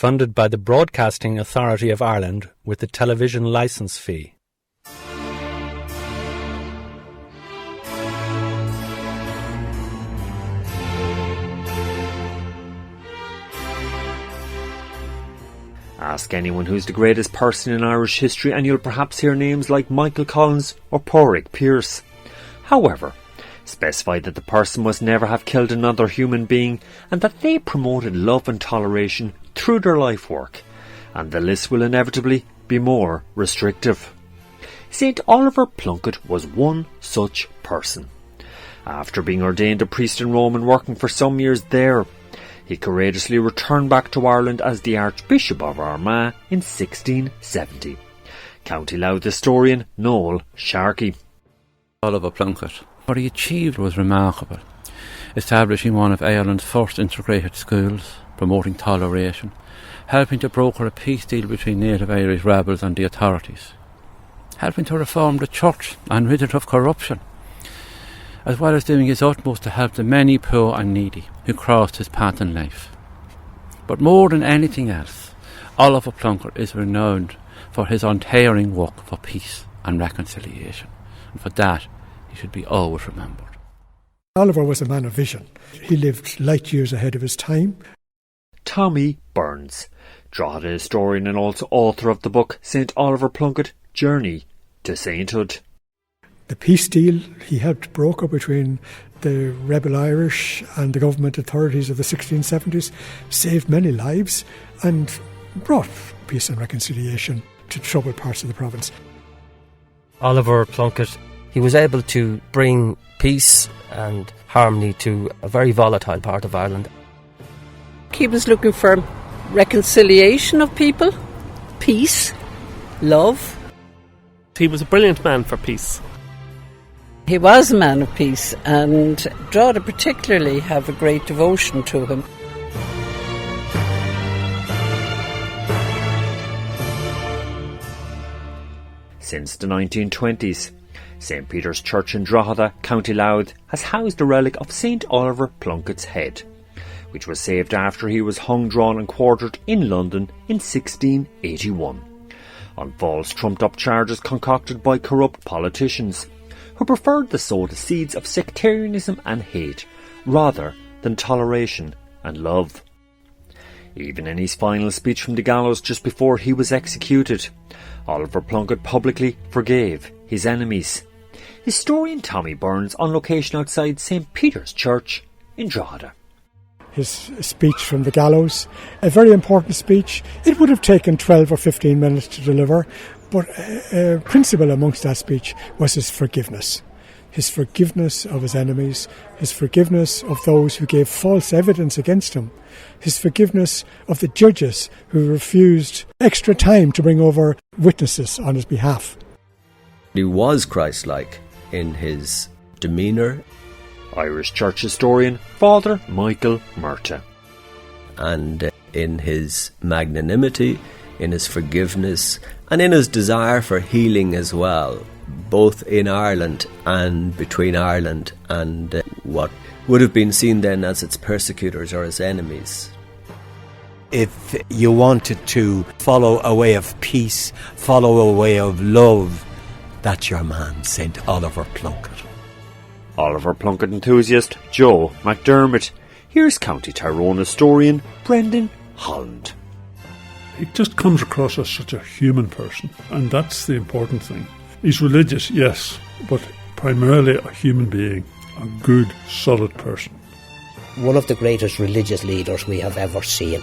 funded by the Broadcasting Authority of Ireland with the television licence fee. Ask anyone who's the greatest person in Irish history and you'll perhaps hear names like Michael Collins or Pádraig Pearse. However, specify that the person must never have killed another human being and that they promoted love and toleration through their life work, and the list will inevitably be more restrictive. St. Oliver Plunkett was one such person. After being ordained a priest in Rome and working for some years there, he courageously returned back to Ireland as the Archbishop of Armagh in 1670. County Louth historian Noel Sharkey. Oliver Plunkett. What he achieved was remarkable, establishing one of Ireland's first integrated schools, promoting toleration, helping to broker a peace deal between native Irish rebels and the authorities, helping to reform the church and rid it of corruption, as well as doing his utmost to help the many poor and needy who crossed his path in life. But more than anything else, Oliver Plunkett is renowned for his untiring work for peace and reconciliation, and for that he should be always remembered. Oliver was a man of vision. He lived light years ahead of his time. Tommy Burns, Drogheda historian and also author of the book St. Oliver Plunkett, Journey to Sainthood. The peace deal he helped broker between the rebel Irish and the government authorities of the 1670s saved many lives and brought peace and reconciliation to troubled parts of the province. Oliver Plunkett, he was able to bring peace and harmony to a very volatile part of Ireland. He was looking for reconciliation of people, peace, love. He was a brilliant man for peace. He was a man of peace, and Drogheda particularly have a great devotion to him. Since the 1920s, St. Peter's Church in Drogheda, County Louth, has housed a relic of St. Oliver Plunkett's head, which was saved after he was hung, drawn and quartered in London in 1681, on false trumped-up charges concocted by corrupt politicians, who preferred to sow the seeds of sectarianism and hate, rather than toleration and love. Even in his final speech from the gallows just before he was executed, Oliver Plunkett publicly forgave his enemies. Historian Tommy Burns on location outside St. Peter's Church in Drogheda. His speech from the gallows, a very important speech. It would have taken 12 or 15 minutes to deliver, but a principle amongst that speech was his forgiveness of his enemies, his forgiveness of those who gave false evidence against him, his forgiveness of the judges who refused extra time to bring over witnesses on his behalf. He was Christ-like in his demeanour. Irish Church historian Father Michael Murtagh. And in his magnanimity, in his forgiveness, and in his desire for healing as well, both in Ireland and between Ireland and what would have been seen then as its persecutors or its enemies. If you wanted to follow a way of peace, follow a way of love, that's your man, St. Oliver Plunkett. Oliver Plunkett enthusiast Joe McDermott. Here's County Tyrone historian Brendan Holland. He just comes across as such a human person, and that's the important thing. He's religious, yes, but primarily a human being, a good, solid person. One of the greatest religious leaders we have ever seen.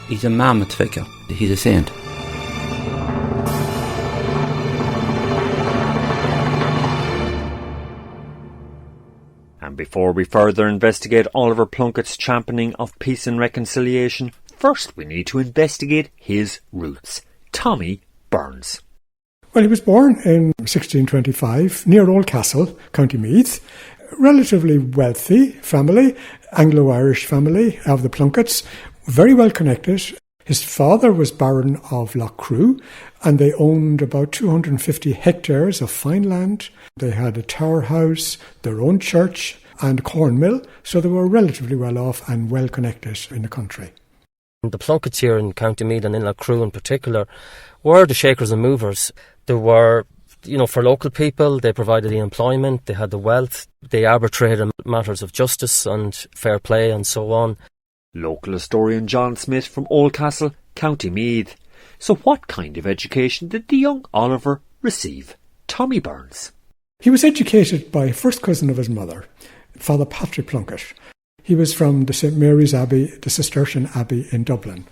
He's a mammoth figure. He's a saint. And before we further investigate Oliver Plunkett's championing of peace and reconciliation, first we need to investigate his roots. Tommy Burns. Well, he was born in 1625 near Oldcastle, County Meath. Relatively wealthy family, Anglo-Irish family of the Plunketts, very well connected. His father was Baron of Loughcrew, and they owned about 250 hectares of fine land. They had a tower house, their own church and corn mill, so they were relatively well off and well connected in the country. The Plunketts here in County Meath and in Loughcrew in particular were the shakers and movers. They were, for local people, they provided the employment, they had the wealth, they arbitrated matters of justice and fair play and so on. Local historian John Smith from Oldcastle, County Meath. So what kind of education did the young Oliver receive? Tommy Burns. He was educated by a first cousin of his mother, Father Patrick Plunkett. He was from the St Mary's Abbey, the Cistercian Abbey in Dublin,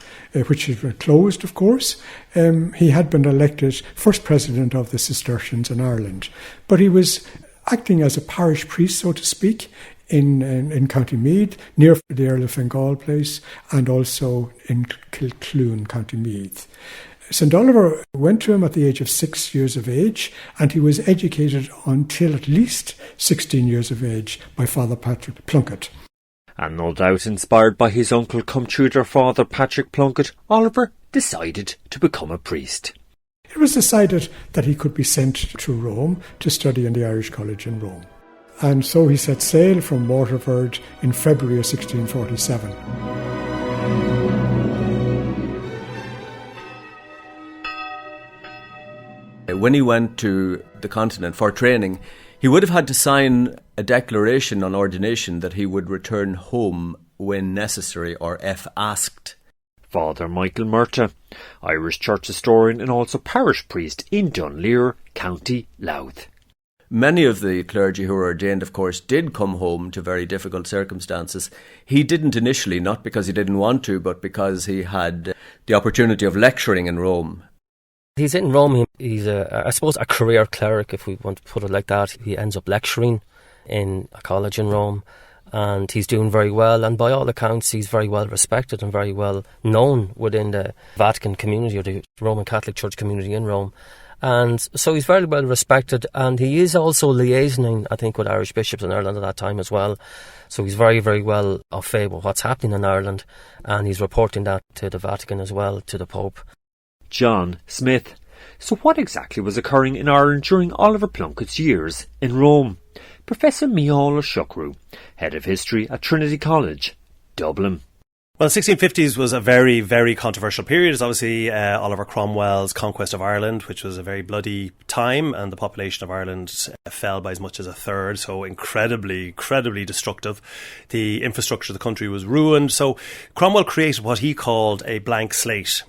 which is closed, of course. He had been elected first president of the Cistercians in Ireland, but he was acting as a parish priest, so to speak, in County Meath, near the Earl of Fingal place, and also in Kilcloon, County Meath. St Oliver went to him at the age of 6 years of age, and he was educated until at least 16 years of age by Father Patrick Plunkett. And no doubt inspired by his uncle cum tutor Father Patrick Plunkett, Oliver decided to become a priest. It was decided that he could be sent to Rome to study in the Irish College in Rome. And so he set sail from Waterford in February of 1647. When he went to the continent for training, he would have had to sign a declaration on ordination that he would return home when necessary, or if asked. Father Michael Murtagh, Irish church historian and also parish priest in Dunleer, County Louth. Many of the clergy who were ordained, of course, did come home to very difficult circumstances. He didn't initially, not because he didn't want to, but because he had the opportunity of lecturing in Rome. He's in Rome. He's, I suppose, a career cleric, if we want to put it like that. He ends up lecturing in a college in Rome, and he's doing very well. And by all accounts, he's very well respected and very well known within the Vatican community, or the Roman Catholic Church community in Rome. And so he's very well respected, and he is also liaisoning, I think, with Irish bishops in Ireland at that time as well. So he's very, very well au fait with what's happening in Ireland, and he's reporting that to the Vatican as well, to the Pope. John Smith. So what exactly was occurring in Ireland during Oliver Plunkett's years in Rome? Professor Micheál O'Shuckrew, Head of History at Trinity College, Dublin. Well, the 1650s was a very, very controversial period. It's obviously Oliver Cromwell's conquest of Ireland, which was a very bloody time, and the population of Ireland fell by as much as a third, so incredibly destructive. The infrastructure of the country was ruined, so Cromwell created what he called a blank slate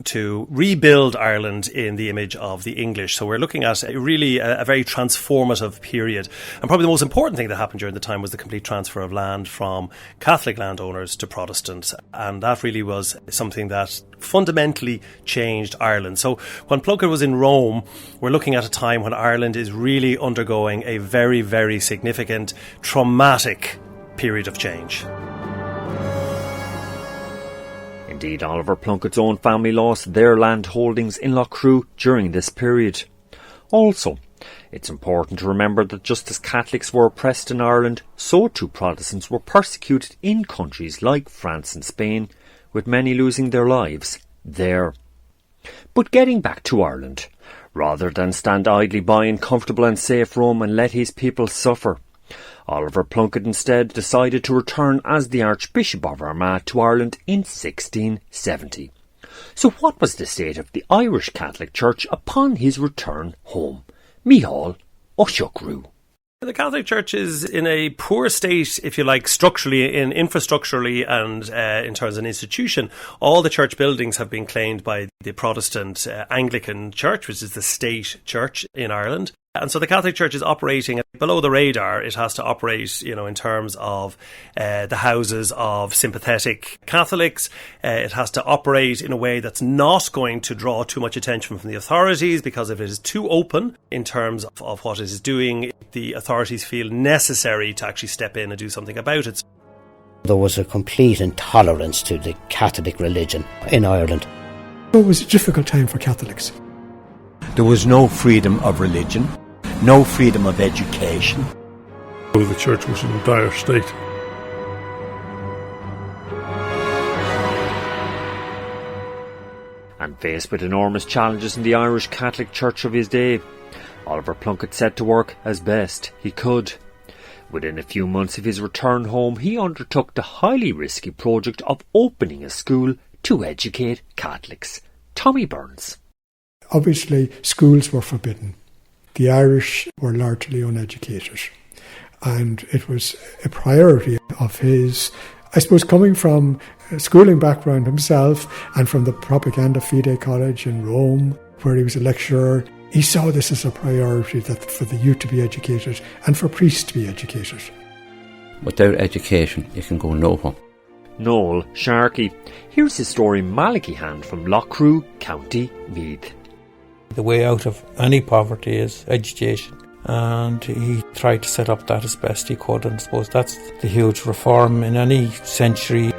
to rebuild Ireland in the image of the English. So we're looking at a very transformative period. And probably the most important thing that happened during the time was the complete transfer of land from Catholic landowners to Protestant. And that really was something that fundamentally changed Ireland. So when Plunkett was in Rome, we're looking at a time when Ireland is really undergoing a very, very significant, traumatic period of change. Indeed, Oliver Plunkett's own family lost their land holdings in Loughcrew during this period. Also, it's important to remember that just as Catholics were oppressed in Ireland, so too Protestants were persecuted in countries like France and Spain, with many losing their lives there. But getting back to Ireland, rather than stand idly by in comfortable and safe Rome and let his people suffer, Oliver Plunkett instead decided to return as the Archbishop of Armagh to Ireland in 1670. So what was the state of the Irish Catholic Church upon his return home? Micheál O'Shuckrew. The Catholic Church is in a poor state, if you like, structurally, infrastructurally and in terms of an institution. All the church buildings have been claimed by the Protestant Anglican Church, which is the state church in Ireland. And so the Catholic Church is operating below the radar. It has to operate, in terms of the houses of sympathetic Catholics. It has to operate in a way that's not going to draw too much attention from the authorities, because if it is too open in terms of what it is doing, the authorities feel necessary to actually step in and do something about it. There was a complete intolerance to the Catholic religion in Ireland. It was a difficult time for Catholics. There was no freedom of religion, no freedom of education. The church was in a dire state. And faced with enormous challenges in the Irish Catholic Church of his day, Oliver Plunkett set to work as best he could. Within a few months of his return home, he undertook the highly risky project of opening a school to educate Catholics. Tommy Burns. Obviously, schools were forbidden. The Irish were largely uneducated. And it was a priority of his, I suppose, coming from a schooling background himself and from the Propaganda Fide College in Rome, where he was a lecturer. He saw this as a priority, that for the youth to be educated and for priests to be educated. Without education, you can go nowhere. Noel Sharkey. Here's historian Malachy Hand from Loughcrew, County Meath. The way out of any poverty is education, and he tried to set up that as best he could, and I suppose that's the huge reform in any century.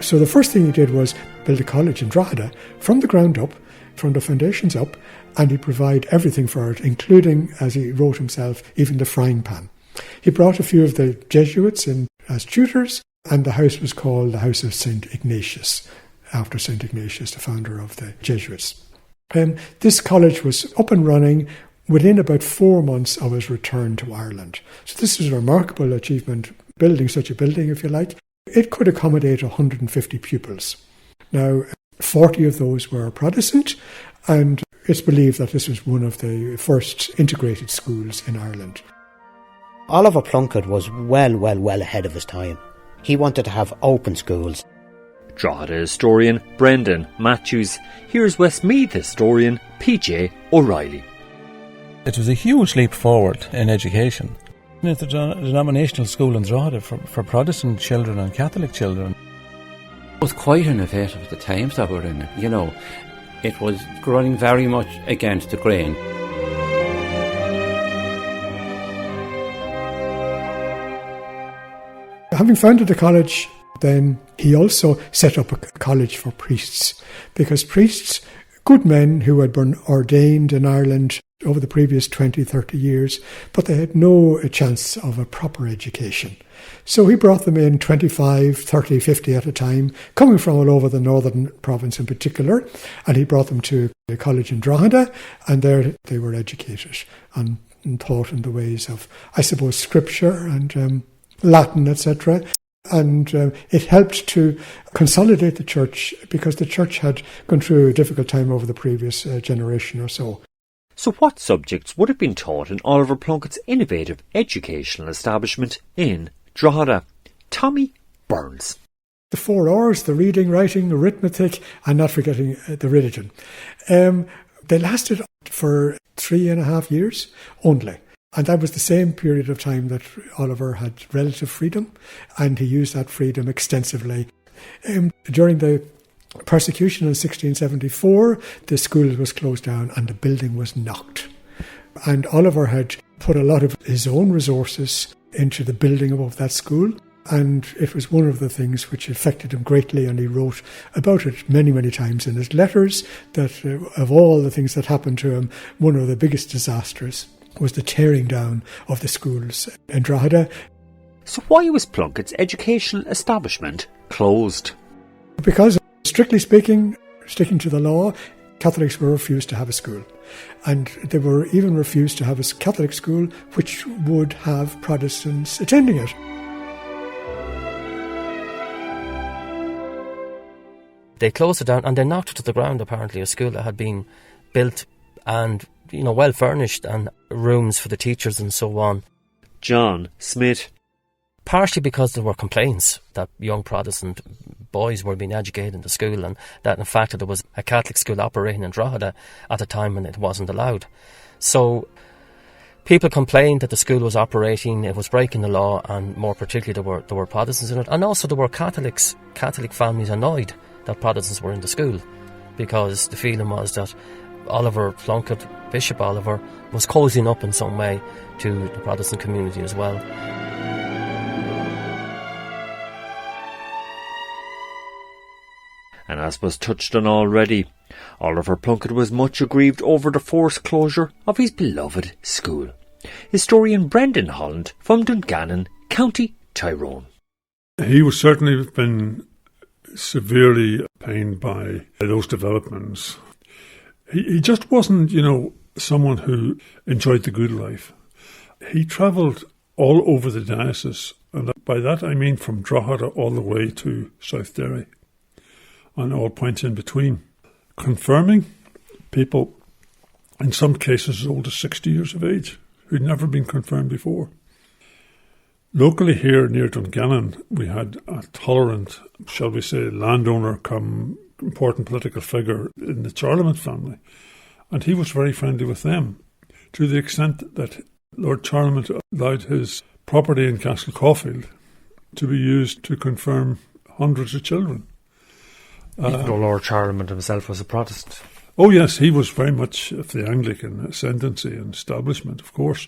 So the first thing he did was build a college in Drogheda from the ground up, from the foundations up, and he provided everything for it, including, as he wrote himself, even the frying pan. He brought a few of the Jesuits in as tutors, and the house was called the House of St. Ignatius, after St. Ignatius, the founder of the Jesuits. This college was up and running within about 4 months of his return to Ireland. So this was a remarkable achievement, building such a building, if you like. It could accommodate 150 pupils. Now, 40 of those were Protestant, and it's believed that this was one of the first integrated schools in Ireland. Oliver Plunkett was well ahead of his time. He wanted to have open schools. Drogheda historian Brendan Matthews. Here's Westmeath historian PJ O'Reilly. It was a huge leap forward in education. It's a denominational school in Drogheda for Protestant children and Catholic children. It was quite innovative at the times that we're in. You know, it was running very much against the grain. Having founded the college, then he also set up a college for priests, because priests, good men who had been ordained in Ireland over the previous 20, 30 years, but they had no chance of a proper education. So he brought them in 25, 30, 50 at a time, coming from all over the northern province in particular, and he brought them to a college in Drogheda, and there they were educated and taught in the ways of, I suppose, scripture and Latin, etc. And it helped to consolidate the church, because the church had gone through a difficult time over the previous generation or so. So what subjects would have been taught in Oliver Plunkett's innovative educational establishment in Drogheda? Tommy Burns. The 4 R's, the reading, writing, arithmetic, and not forgetting the religion. They lasted for 3.5 years only. And that was the same period of time that Oliver had relative freedom, and he used that freedom extensively. During the persecution in 1674, the school was closed down and the building was knocked. And Oliver had put a lot of his own resources into the building of that school, and it was one of the things which affected him greatly, and he wrote about it many, many times in his letters, that of all the things that happened to him, one of the biggest disasters was the tearing down of the schools in Drogheda. So why was Plunkett's educational establishment closed? Because, strictly speaking, sticking to the law, Catholics were refused to have a school. And they were even refused to have a Catholic school which would have Protestants attending it. They closed it down and they knocked it to the ground, apparently, a school that had been built and, you know, well furnished, and rooms for the teachers and so on. John Smith. Partially because there were complaints that young Protestant boys were being educated in the school, and that in fact there was a Catholic school operating in Drogheda at the time when it wasn't allowed. So people complained that the school was operating, it was breaking the law, and more particularly there were Protestants in it, and also there were Catholic families annoyed that Protestants were in the school, because the feeling was that Oliver Plunkett, Bishop Oliver, was cozying up in some way to the Protestant community as well. And as was touched on already, Oliver Plunkett was much aggrieved over the forced closure of his beloved school. Historian Brendan Holland from Dungannon, County Tyrone. He was certainly been severely pained by those developments. He just wasn't, someone who enjoyed the good life. He travelled all over the diocese. And by that I mean from Drogheda all the way to South Derry and all points in between. Confirming people, in some cases as old as 60 years of age, who'd never been confirmed before. Locally here near Dungannon, we had a tolerant, shall we say, landowner come important political figure in the Charlemont family, and he was very friendly with them, to the extent that Lord Charlemont allowed his property in Castle Caulfield to be used to confirm hundreds of children. Even though Lord Charlemont himself was a Protestant. Oh yes, he was very much of the Anglican ascendancy and establishment, of course,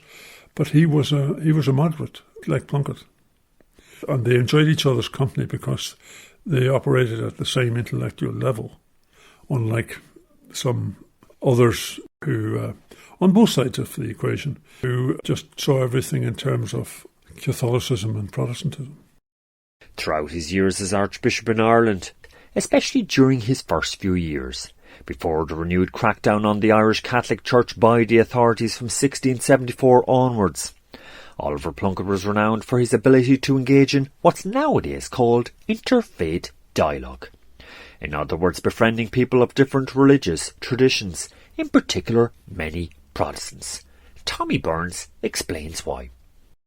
but he was a moderate, like Plunkett. And they enjoyed each other's company because they operated at the same intellectual level, unlike some others who, on both sides of the equation, who just saw everything in terms of Catholicism and Protestantism. Throughout his years as Archbishop in Ireland, especially during his first few years, before the renewed crackdown on the Irish Catholic Church by the authorities from 1674 onwards, Oliver Plunkett was renowned for his ability to engage in what's nowadays called interfaith dialogue. In other words, befriending people of different religious traditions, in particular many Protestants. Tommy Burns explains why.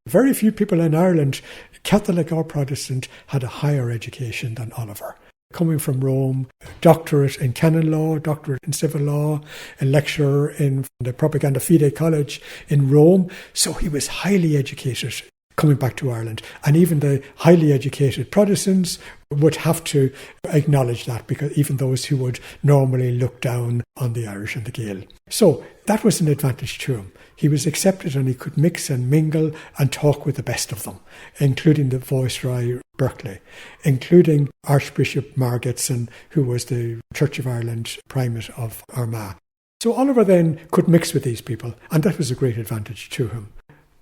Very few people in Ireland, Catholic or Protestant, had a higher education than Oliver. Coming from Rome, doctorate in canon law, doctorate in civil law, a lecturer in the Propaganda Fide College in Rome. So he was highly educated coming back to Ireland. And even the highly educated Protestants would have to acknowledge that, because even those who would normally look down on the Irish and the Gael. So that was an advantage to him. He was accepted and he could mix and mingle and talk with the best of them, including the Viceroy Berkeley, including Archbishop Margetson, who was the Church of Ireland Primate of Armagh. So Oliver then could mix with these people, and that was a great advantage to him.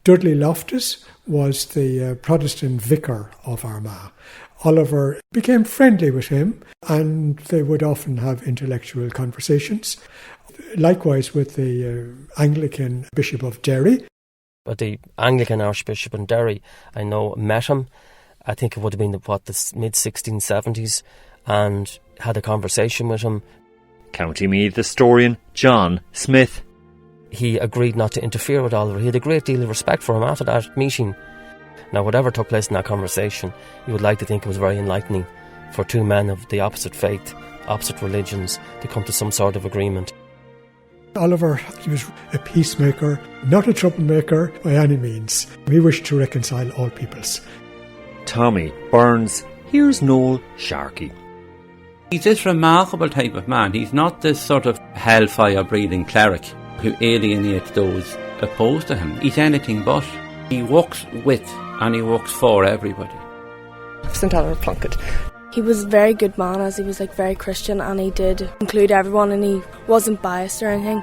Dudley Loftus was the Protestant vicar of Armagh. Oliver became friendly with him, and they would often have intellectual conversations. Likewise with the Anglican Bishop of Derry. But the Anglican Archbishop in Derry, I know, met him. I think it would have been the mid-1670s, and had a conversation with him. County Meath historian John Smith. He agreed not to interfere with Oliver. He had a great deal of respect for him after that meeting. Now, whatever took place in that conversation, you would like to think it was very enlightening for two men of the opposite faith, opposite religions, to come to some sort of agreement. Oliver, he was a peacemaker, not a troublemaker by any means. He wished to reconcile all peoples. Tommy Burns. Here's Noel Sharkey. He's this remarkable type of man. He's not this sort of hellfire-breathing cleric who alienates those opposed to him. He's anything but. He works with and he works for everybody. St. Oliver Plunkett. He was a very good man, as he was very Christian, and he did include everyone, and he wasn't biased or anything.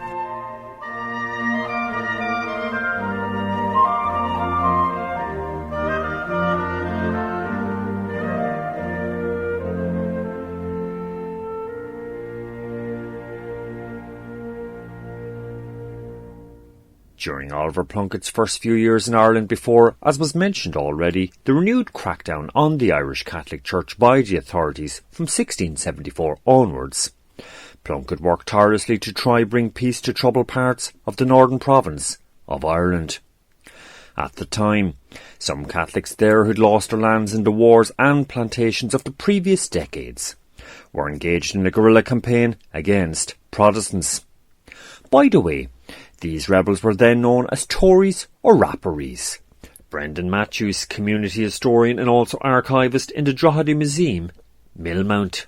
During Oliver Plunkett's first few years in Ireland before, as was mentioned already, the renewed crackdown on the Irish Catholic Church by the authorities from 1674 onwards, Plunkett worked tirelessly to try bring peace to troubled parts of the northern province of Ireland. At the time, some Catholics there who'd lost their lands in the wars and plantations of the previous decades were engaged in a guerrilla campaign against Protestants. By the way, these rebels were then known as Tories or Rapparees. Brendan Matthews, community historian and also archivist in the Drogheda Museum, Millmount.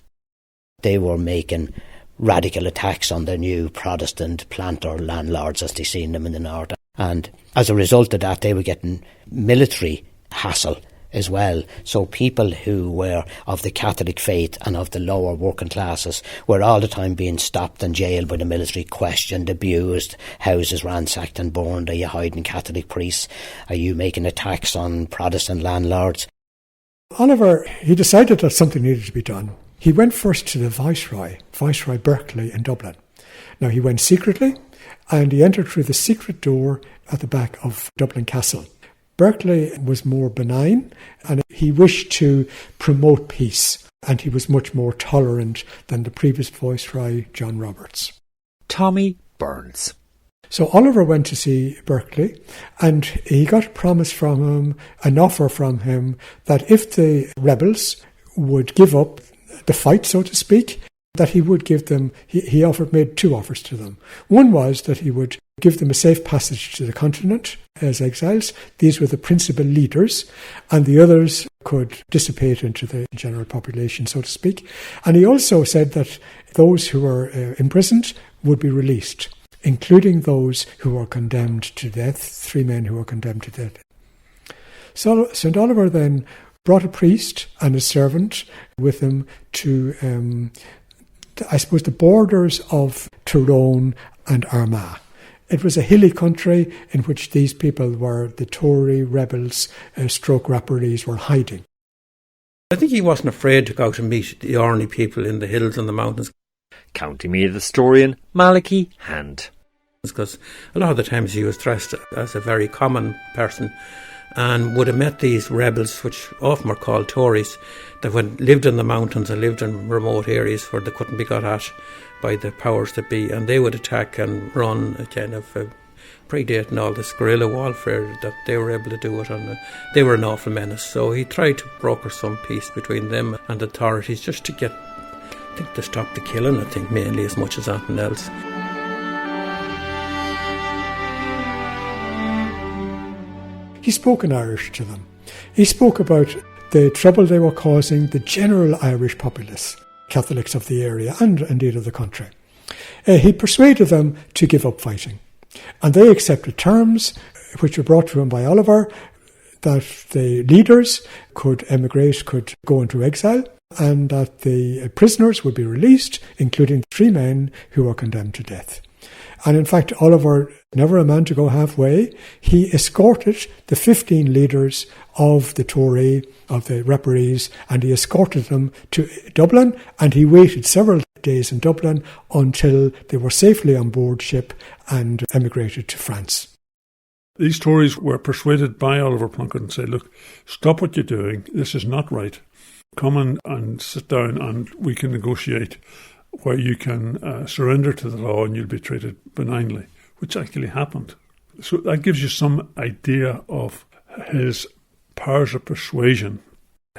They were making radical attacks on the new Protestant planter landlords as they seen them in the north. And as a result of that, they were getting military hassle as well. So people who were of the Catholic faith and of the lower working classes were all the time being stopped and jailed by the military, questioned, abused, houses ransacked and burned. Are you hiding Catholic priests? Are you making attacks on Protestant landlords? Oliver, he decided that something needed to be done. He went first to the Viceroy Berkeley in Dublin. Now, he went secretly, and he entered through the secret door at the back of Dublin Castle. Berkeley was more benign, and he wished to promote peace, and he was much more tolerant than the previous Viceroy, John Roberts. Tommy Burns. So Oliver went to see Berkeley, and he got a promise from him, an offer from him, that if the rebels would give up the fight, so to speak, that he would give them, he made two offers to them. One was that he would give them a safe passage to the continent as exiles. These were the principal leaders, and the others could dissipate into the general population, so to speak. And he also said that those who were imprisoned would be released, including those who were condemned to death, 3 men who were condemned to death. So St. Oliver then brought a priest and a servant with him to, I suppose, the borders of Tyrone and Armagh. It was a hilly country in which these people were, the Tory rebels, stroke Rapparees, were hiding. I think he wasn't afraid to go out and meet the Arnie people in the hills and the mountains. County Meath historian Malachy Hand. Because a lot of the times he was dressed as a very common person and would have met these rebels, which often were called Tories, that lived in the mountains and lived in remote areas where they couldn't be got at by the powers that be, and they would attack and run a kind of predating all this guerrilla warfare that they were able to do it, and they were an awful menace. So he tried to broker some peace between them and the authorities, just to get, I think, to stop the killing, I think, mainly, as much as anything else. He spoke in Irish to them. He spoke about the trouble they were causing the general Irish populace, Catholics of the area and indeed of the country. He persuaded them to give up fighting. And they accepted terms which were brought to him by Oliver, that the leaders could emigrate, could go into exile, and that the prisoners would be released, including 3 men who were condemned to death. And in fact, Oliver, never a man to go halfway, he escorted the 15 leaders of the Tory, of the Rapparees, and he escorted them to Dublin, and he waited several days in Dublin until they were safely on board ship and emigrated to France. These Tories were persuaded by Oliver Plunkett and said, look, stop what you're doing, this is not right. Come and sit down and we can negotiate where you can surrender to the law and you'll be treated benignly, which actually happened. So that gives you some idea of his powers of persuasion.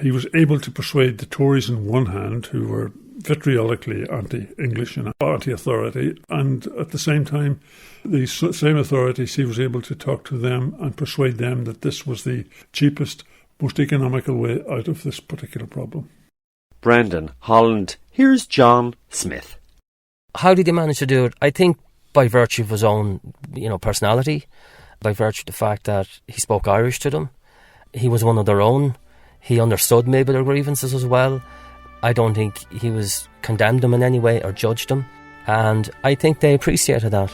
He was able to persuade the Tories on one hand, who were vitriolically anti-English and anti-authority, and at the same time, these same authorities, he was able to talk to them and persuade them that this was the cheapest, most economical way out of this particular problem. Brendan, Holland. Here's John Smith. How did he manage to do it? I think by virtue of his own, personality, by virtue of the fact that he spoke Irish to them. He was one of their own. He understood maybe their grievances as well. I don't think he was condemned them in any way or judged them. And I think they appreciated that.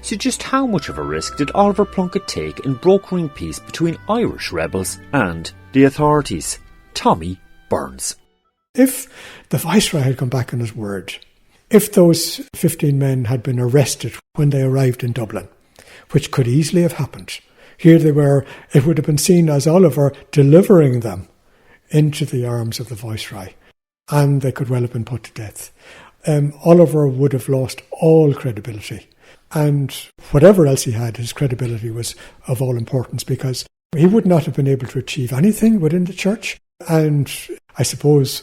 So just how much of a risk did Oliver Plunkett take in brokering peace between Irish rebels and the authorities? Tommy Burns. If the Viceroy had come back on his word, if those 15 men had been arrested when they arrived in Dublin, which could easily have happened, here they were, it would have been seen as Oliver delivering them into the arms of the Viceroy, and they could well have been put to death. Oliver would have lost all credibility. And whatever else he had, his credibility was of all importance, because he would not have been able to achieve anything within the church. And I suppose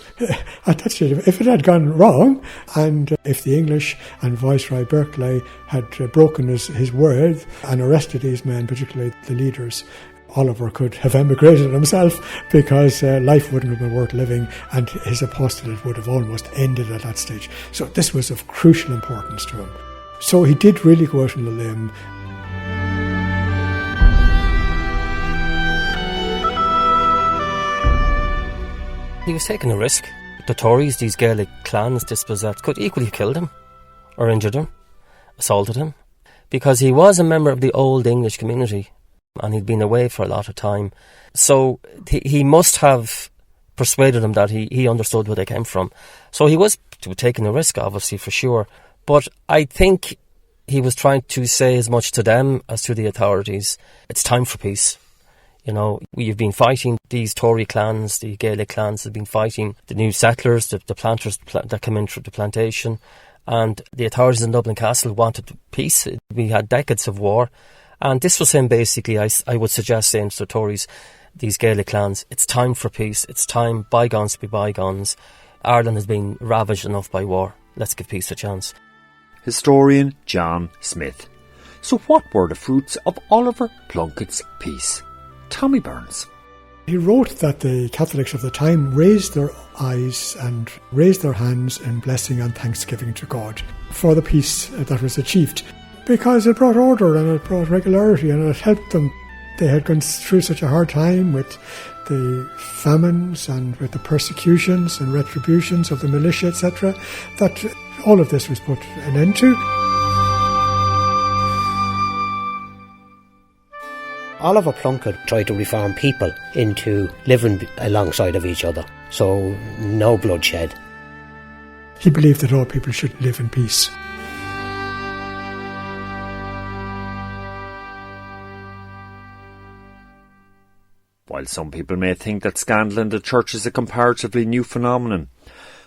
at that stage, if it had gone wrong, and if the English and Viceroy Berkeley had broken his word and arrested these men, particularly the leaders, Oliver could have emigrated himself, because life wouldn't have been worth living and his apostolate would have almost ended at that stage. So this was of crucial importance to him. So he did really go out on a limb. He was taking a risk. The Tories, these Gaelic clans dispossessed, could equally have killed him or injured him, assaulted him, because he was a member of the old English community and he'd been away for a lot of time. So he must have persuaded them that he understood where they came from. So he was taking a risk, obviously, for sure. But I think he was trying to say as much to them as to the authorities. It's time for peace. You know, we've been fighting these Tory clans, the Gaelic clans have been fighting the new settlers, the planters that came in through the plantation, and the authorities in Dublin Castle wanted peace. We had decades of war, and this was him basically, I would suggest, saying to the Tories, these Gaelic clans, it's time for peace, it's time, bygones to be bygones. Ireland has been ravaged enough by war, let's give peace a chance. Historian John Smith. So what were the fruits of Oliver Plunkett's peace? Tommy Burns. He wrote that the Catholics of the time raised their eyes and raised their hands in blessing and thanksgiving to God for the peace that was achieved, because it brought order and it brought regularity and it helped them. They had gone through such a hard time with the famines and with the persecutions and retributions of the militia, etc., that all of this was put an end to. Oliver Plunkett tried to reform people into living alongside of each other, so no bloodshed. He believed that all people should live in peace. While some people may think that scandal in the church is a comparatively new phenomenon,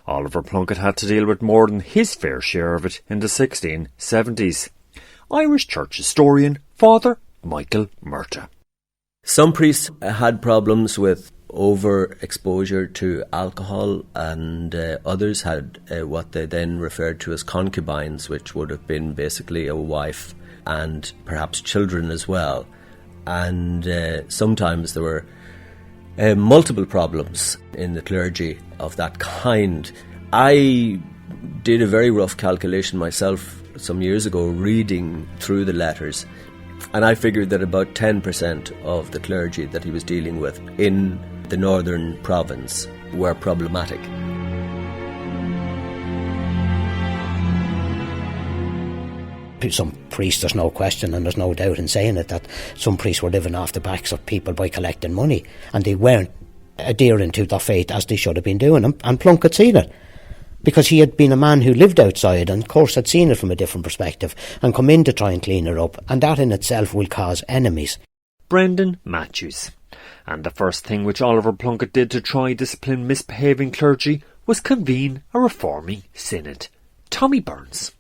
Oliver Plunkett had to deal with more than his fair share of it in the 1670s. Irish church historian Father Michael Murtagh. Some priests had problems with overexposure to alcohol, and others had what they then referred to as concubines, which would have been basically a wife and perhaps children as well. And sometimes there were multiple problems in the clergy of that kind. I did a very rough calculation myself some years ago, reading through the letters, and I figured that about 10% of the clergy that he was dealing with in the northern province were problematic. Some priests, there's no question and there's no doubt in saying it, that some priests were living off the backs of people by collecting money, and they weren't adhering to their faith as they should have been doing. And Plunkett seen it, because he had been a man who lived outside and of course had seen it from a different perspective and come in to try and clean it up, and that in itself will cause enemies. Brendan Matthews. And the first thing which Oliver Plunkett did to try discipline misbehaving clergy was convene a reforming synod. Tommy Burns.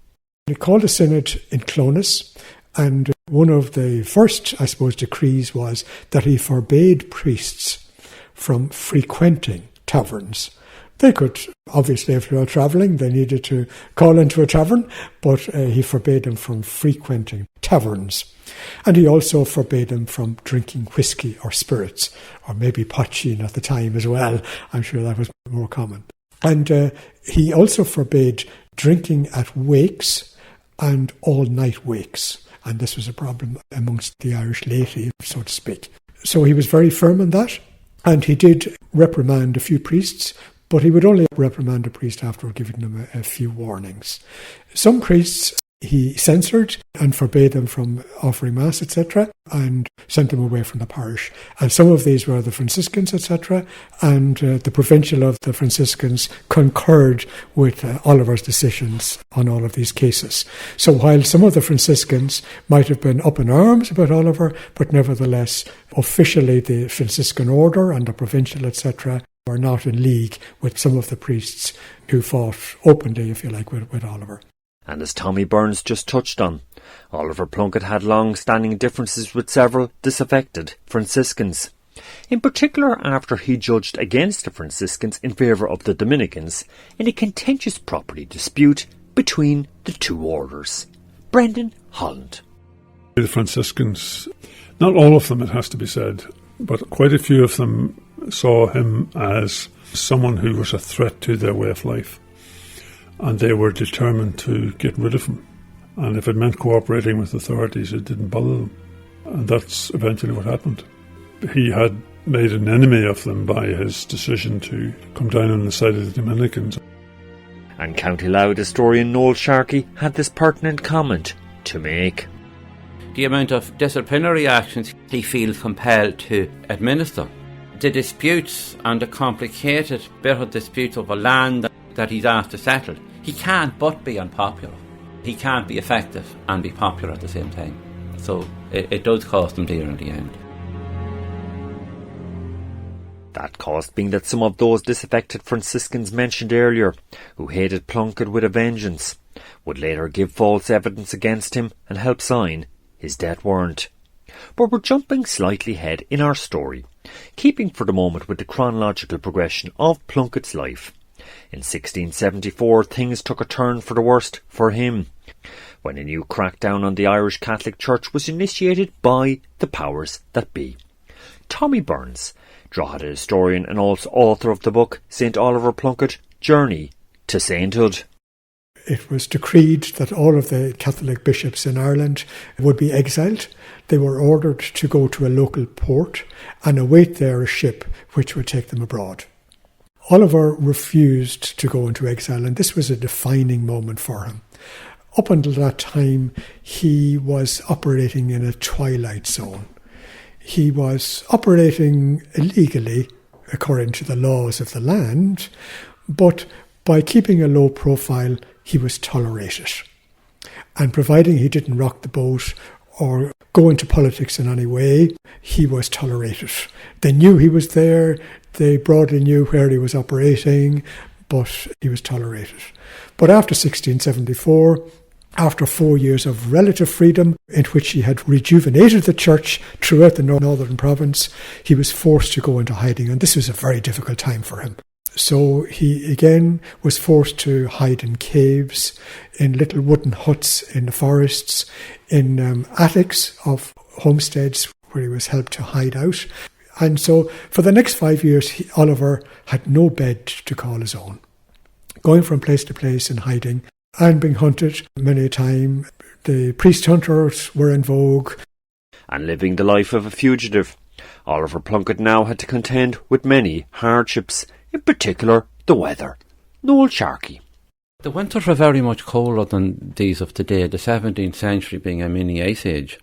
He called a synod in Clonus, and one of the first, I suppose, decrees was that he forbade priests from frequenting taverns. They could, obviously, if they were travelling, they needed to call into a tavern, but he forbade them from frequenting taverns. And he also forbade them from drinking whiskey or spirits, or maybe poteen at the time as well. I'm sure that was more common. And he also forbade drinking at wakes and all-night wakes. And this was a problem amongst the Irish laity, so to speak. So he was very firm on that, and he did reprimand a few priests, but he would only reprimand a priest after giving them a few warnings. Some priests he censored and forbade them from offering Mass, etc., and sent them away from the parish. And some of these were the Franciscans, etc., and the provincial of the Franciscans concurred with Oliver's decisions on all of these cases. So while some of the Franciscans might have been up in arms about Oliver, but nevertheless, officially the Franciscan order and the provincial, etc., were not in league with some of the priests who fought openly, if you like, with Oliver. And as Tommy Burns just touched on, Oliver Plunkett had long-standing differences with several disaffected Franciscans. In particular after he judged against the Franciscans in favour of the Dominicans in a contentious property dispute between the two orders. Brendan Holland. The Franciscans, not all of them it has to be said, but quite a few of them saw him as someone who was a threat to their way of life. And they were determined to get rid of him. And if it meant cooperating with authorities, it didn't bother them. And that's eventually what happened. He had made an enemy of them by his decision to come down on the side of the Dominicans. And County Louth historian Noel Sharkey had this pertinent comment to make. The amount of disciplinary actions he feels compelled to administer. The disputes and the complicated bit of disputes over land that he's asked to settle, he can't but be unpopular. he can't be effective and be popular at the same time. So it does cost him dear in the end. That cost being that some of those disaffected Franciscans mentioned earlier, who hated Plunkett with a vengeance, would later give false evidence against him and help sign his death warrant. But we're jumping slightly ahead in our story, keeping for the moment with the chronological progression of Plunkett's life. In 1674 things took a turn for the worst for him, when a new crackdown on the Irish Catholic Church was initiated by the powers that be. Tommy Burns, Drogheda historian and also author of the book St. Oliver Plunkett, Journey to Sainthood. It was decreed that all of the Catholic bishops in Ireland would be exiled. They were ordered to go to a local port and await there a ship which would take them abroad. Oliver refused to go into exile, and this was a defining moment for him. Up until that time, he was operating in a twilight zone. He was operating illegally, according to the laws of the land, but by keeping a low profile, he was tolerated. And providing he didn't rock the boat or go into politics in any way, he was tolerated. They knew he was there, they broadly knew where he was operating, but he was tolerated. But after 1674, after 4 years of relative freedom, in which he had rejuvenated the church throughout the northern province, he was forced to go into hiding, and this was a very difficult time for him. So he again was forced to hide in caves, in little wooden huts in the forests, in attics of homesteads where he was helped to hide out. And so for the next 5 years, Oliver had no bed to call his own, going from place to place in hiding and being hunted many a time. The priest hunters were in vogue. And living the life of a fugitive, Oliver Plunkett now had to contend with many hardships, in particular the weather. Noel Sharkey. The winters were very much colder than these of today, the 17th century being a mini ice age.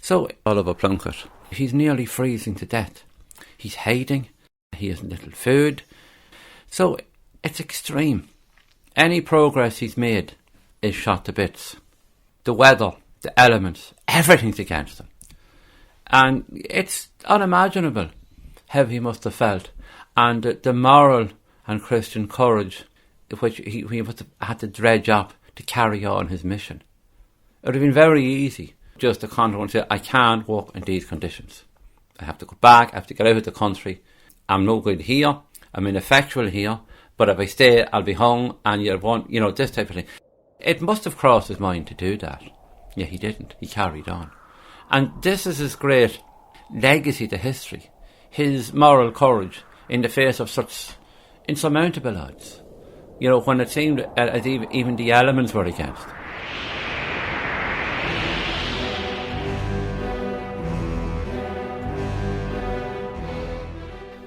So Oliver Plunkett, he's nearly freezing to death. He's hiding, he has little food. So it's extreme. Any progress he's made is shot to bits. The weather, the elements, everything's against him. And it's unimaginable how he must have felt. And the moral and Christian courage which he must have had to dredge up to carry on his mission. It would have been very easy just to contact and say, I can't work in these conditions. I have to go back, I have to get out of the country. I'm no good here, I'm ineffectual here, but if I stay, I'll be hung, and you'll want, this type of thing. It must have crossed his mind to do that. Yeah, he didn't. He carried on. And this is his great legacy to history. His moral courage in the face of such insurmountable odds. When it seemed as even the elements were against.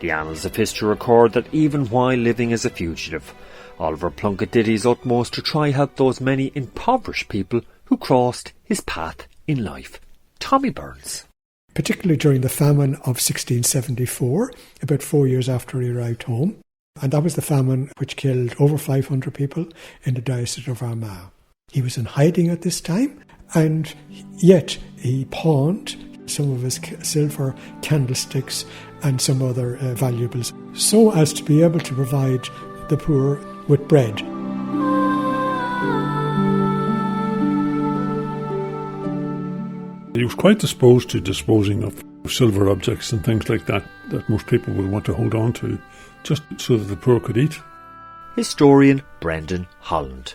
The annals of history record that even while living as a fugitive, Oliver Plunkett did his utmost to try help those many impoverished people who crossed his path in life. Tommy Burns. Particularly during the famine of 1674, about 4 years after he arrived home, and that was the famine which killed over 500 people in the diocese of Armagh. He was in hiding at this time, and yet he pawned some of his silver candlesticks and some other valuables, so as to be able to provide the poor with bread. He was quite disposed to disposing of silver objects and things like that most people would want to hold on to, just so that the poor could eat. Historian Brendan Holland.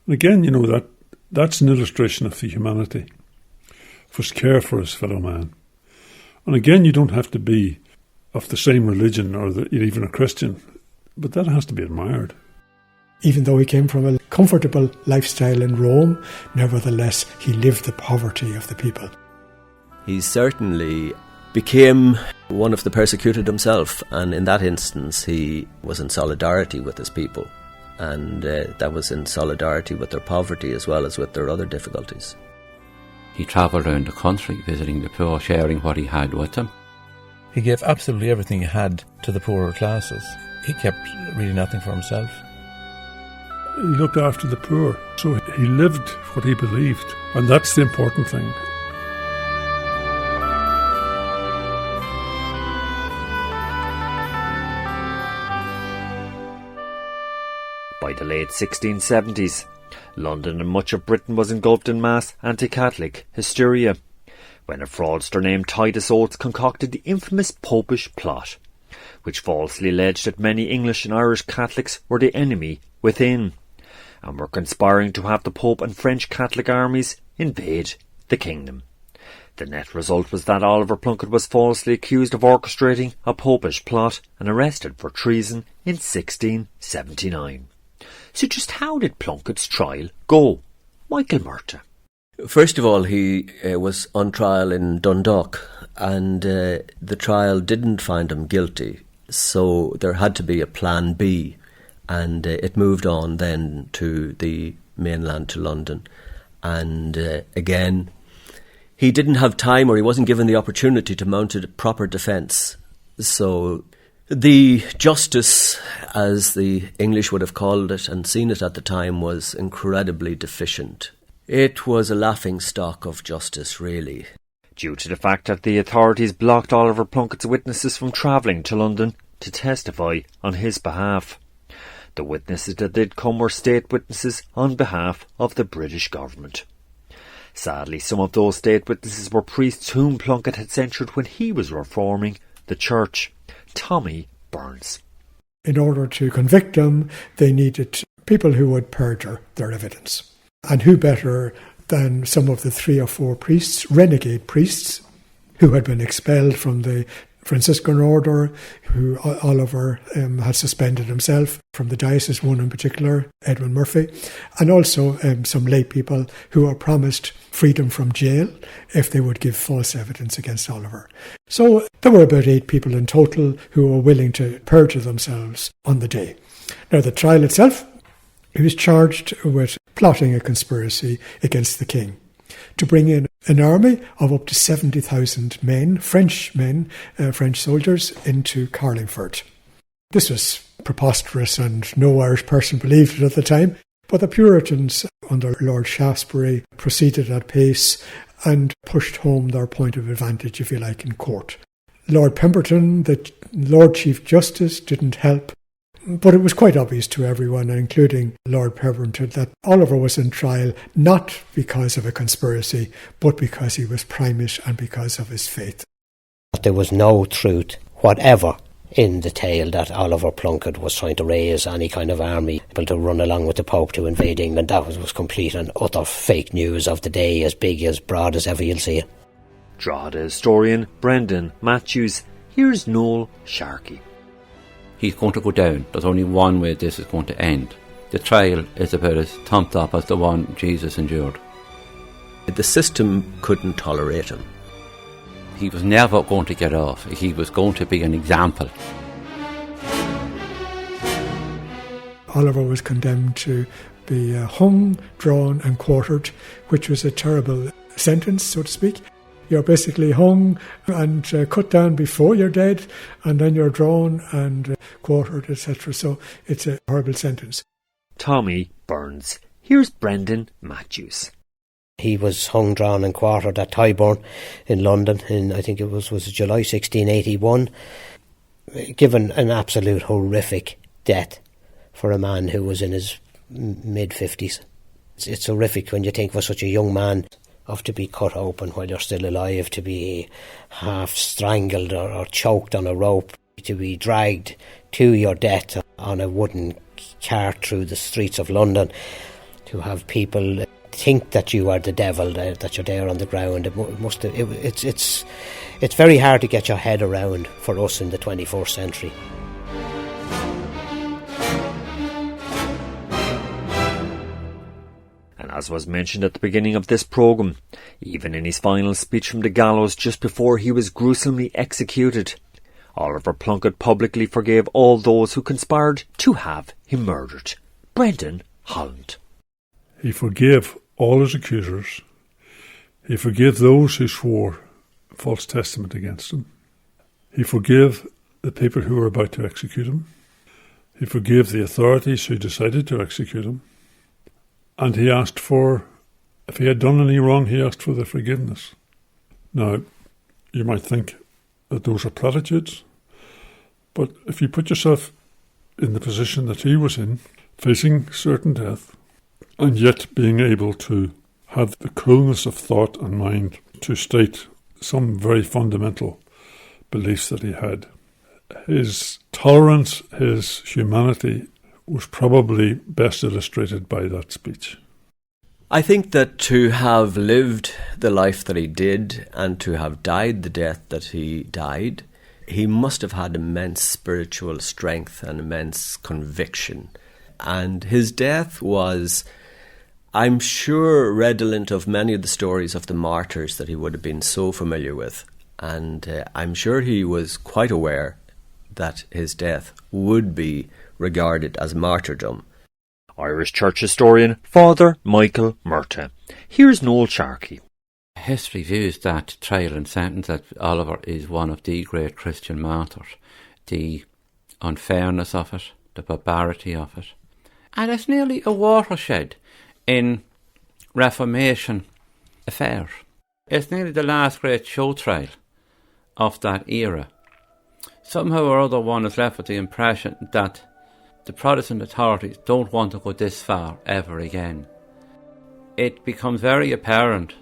And again, that's an illustration of the humanity, of his care for his fellow man. And again, you don't have to be of the same religion or even a Christian, but that has to be admired. Even though he came from a comfortable lifestyle in Rome, nevertheless, he lived the poverty of the people. He certainly became one of the persecuted himself, and in that instance he was in solidarity with his people, and that was in solidarity with their poverty as well as with their other difficulties. He travelled around the country visiting the poor, sharing what he had with them. He gave absolutely everything he had to the poorer classes. He kept really nothing for himself. He looked after the poor. So he lived what he believed. And that's the important thing. By the late 1670s, London and much of Britain was engulfed in mass anti-Catholic hysteria, when a fraudster named Titus Oates concocted the infamous Popish plot, which falsely alleged that many English and Irish Catholics were the enemy within, and were conspiring to have the Pope and French Catholic armies invade the kingdom. The net result was that Oliver Plunkett was falsely accused of orchestrating a Popish plot and arrested for treason in 1679. So just how did Plunkett's trial go? Michael Murtagh. First of all, he was on trial in Dundalk, and the trial didn't find him guilty, so there had to be a plan B, and it moved on then to the mainland, to London. And again, he didn't have time, or he wasn't given the opportunity to mount a proper defence. So the justice, as the English would have called it and seen it at the time, was incredibly deficient. It was a laughing stock of justice, really. Due to the fact that the authorities blocked Oliver Plunkett's witnesses from travelling to London to testify on his behalf. The witnesses that did come were state witnesses on behalf of the British government. Sadly, some of those state witnesses were priests whom Plunkett had censured when he was reforming the church. Tommy Burns. In order to convict them, they needed people who would perjure their evidence. And who better than some of the 3 or 4 priests, renegade priests, who had been expelled from the Franciscan order, who Oliver had suspended himself from the diocese, one in particular, Edwin Murphy, and also some lay people who were promised freedom from jail if they would give false evidence against Oliver. So there were about 8 people in total who were willing to perjure themselves on the day. Now, the trial itself, he was charged with plotting a conspiracy against the king to bring in an army of up to 70,000 men, French soldiers, into Carlingford. This was preposterous and no Irish person believed it at the time, but the Puritans under Lord Shaftesbury proceeded at pace and pushed home their point of advantage, if you like, in court. Lord Pemberton, the Lord Chief Justice, didn't help. But it was quite obvious to everyone, including Lord Pemberton, that Oliver was in trial not because of a conspiracy, but because he was primate and because of his faith. There was no truth whatever in the tale that Oliver Plunkett was trying to raise any kind of army to run along with the Pope to invade England. That was complete and utter fake news of the day, as big, as broad as ever you'll see it. Drogheda historian Brendan Matthews. Here's Noel Sharkey. He's going to go down. There's only one way this is going to end. The trial is about as thumped up as the one Jesus endured. The system couldn't tolerate him. He was never going to get off. He was going to be an example. Oliver was condemned to be hung, drawn and quartered, which was a terrible sentence, so to speak. You're basically hung and cut down before you're dead, and then you're drawn and quartered, etc. So it's a horrible sentence. Tommy Burns. Here's Brendan Matthews. He was hung, drawn and quartered at Tyburn in London in, I think it was July 1681, given an absolute horrific death for a man who was in his mid-50s. It's horrific when you think for such a young man of to be cut open while you're still alive, to be half strangled or choked on a rope, to be dragged to your death on a wooden cart through the streets of London, to have people think that you are the devil, that you're there on the ground. It's very hard to get your head around for us in the 21st century. As was mentioned at the beginning of this programme, even in his final speech from the gallows just before he was gruesomely executed, Oliver Plunkett publicly forgave all those who conspired to have him murdered. Brendan Holland. He forgave all his accusers. He forgave those who swore false testament against him. He forgave the people who were about to execute him. He forgave the authorities who decided to execute him. And he asked for, if he had done any wrong, he asked for their forgiveness. Now, you might think that those are platitudes, but if you put yourself in the position that he was in, facing certain death, and yet being able to have the coolness of thought and mind to state some very fundamental beliefs that he had, his tolerance, his humanity was probably best illustrated by that speech. I think that to have lived the life that he did and to have died the death that he died, he must have had immense spiritual strength and immense conviction. And his death was, I'm sure, redolent of many of the stories of the martyrs that he would have been so familiar with. And I'm sure he was quite aware that his death would be regarded as martyrdom. Irish Church historian Father Michael Murtagh. Here's Noel Sharkey. History views that trial and sentence that Oliver is one of the great Christian martyrs. The unfairness of it, the barbarity of it. And it's nearly a watershed in Reformation affairs. It's nearly the last great show trial of that era. Somehow or other one is left with the impression that the Protestant authorities don't want to go this far ever again. It becomes very apparent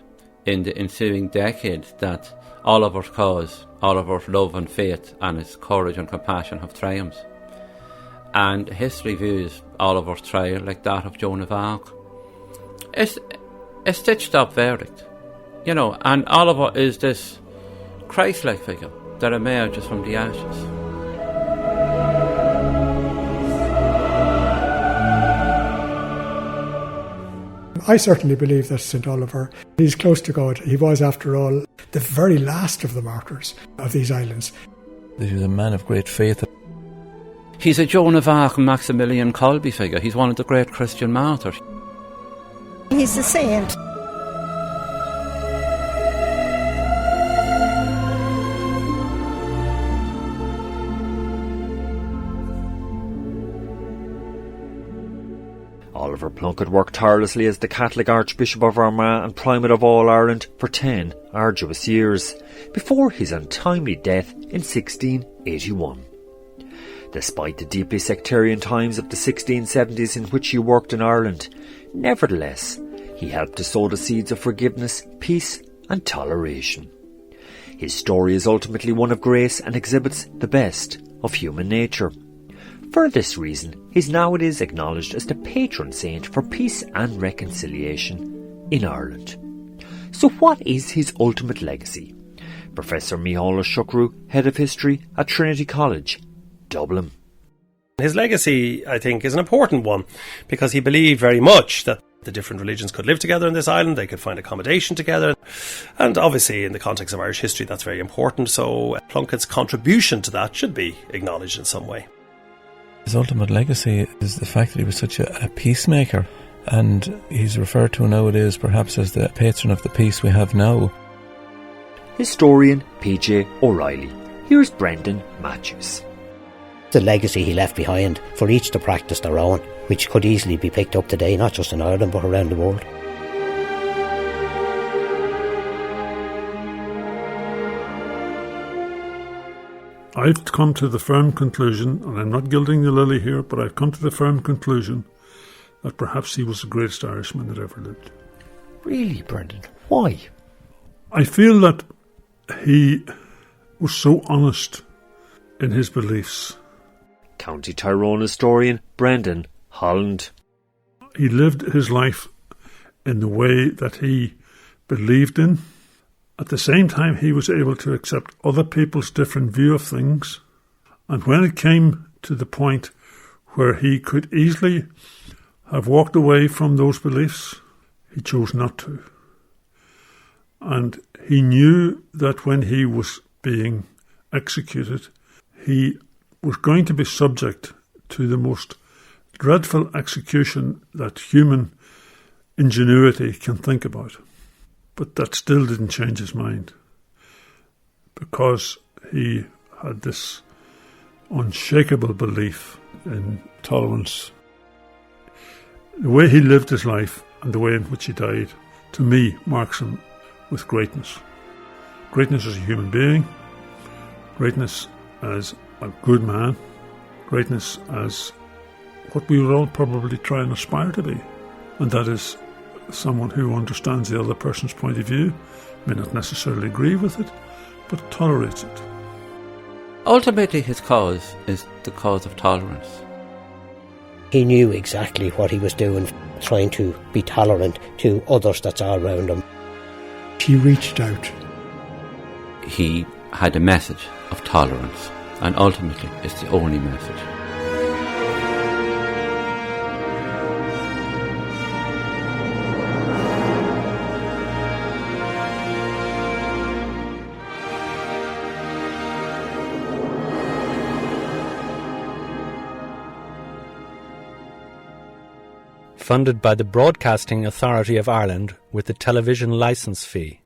in the ensuing decades that Oliver's cause, Oliver's love and faith and his courage and compassion have triumphed. And history views Oliver's trial like that of Joan of Arc. It's a stitched up verdict, you know, and Oliver is this Christ-like figure that emerges from the ashes. I certainly believe that St. Oliver, he's close to God. He was, after all, the very last of the martyrs of these islands. He was a man of great faith. He's a Joan of Arc and Maximilian Kolbe figure. He's one of the great Christian martyrs. He's a saint. Oliver Plunkett worked tirelessly as the Catholic Archbishop of Armagh and Primate of all Ireland for 10 arduous years, before his untimely death in 1681. Despite the deeply sectarian times of the 1670s in which he worked in Ireland, nevertheless, he helped to sow the seeds of forgiveness, peace and toleration. His story is ultimately one of grace and exhibits the best of human nature. For this reason, he is nowadays acknowledged as the patron saint for peace and reconciliation in Ireland. So what is his ultimate legacy? Professor Micheál Shukru, Head of History at Trinity College, Dublin. His legacy, I think, is an important one because he believed very much that the different religions could live together in this island, they could find accommodation together, and obviously in the context of Irish history that's very important, so Plunkett's contribution to that should be acknowledged in some way. His ultimate legacy is the fact that he was such a peacemaker, and he's referred to nowadays perhaps as the patron of the peace we have now. Historian P.J. O'Reilly. Here's Brendan Matthews. The legacy he left behind for each to practice their own, which could easily be picked up today, not just in Ireland but around the world. I've come to the firm conclusion, and I'm not gilding the lily here, but I've come to the firm conclusion that perhaps he was the greatest Irishman that ever lived. Really, Brendan? Why? I feel that he was so honest in his beliefs. County Tyrone historian Brendan Holland. He lived his life in the way that he believed in. At the same time, he was able to accept other people's different view of things. And when it came to the point where he could easily have walked away from those beliefs, he chose not to. And he knew that when he was being executed, he was going to be subject to the most dreadful execution that human ingenuity can think about. But that still didn't change his mind, because he had this unshakable belief in Tolerance. The way he lived his life and the way in which he died, to me, marks him with greatness. Greatness as a human being, greatness as a good man, greatness as what we would all probably try and aspire to be, and that is someone who understands the other person's point of view, may not necessarily agree with it, but tolerates it. Ultimately, his cause is the cause of tolerance. He knew exactly what he was doing, trying to be tolerant to others that's all around him. He reached out. He had a message of tolerance, and ultimately it's the only message. Funded by the Broadcasting Authority of Ireland with the television licence fee.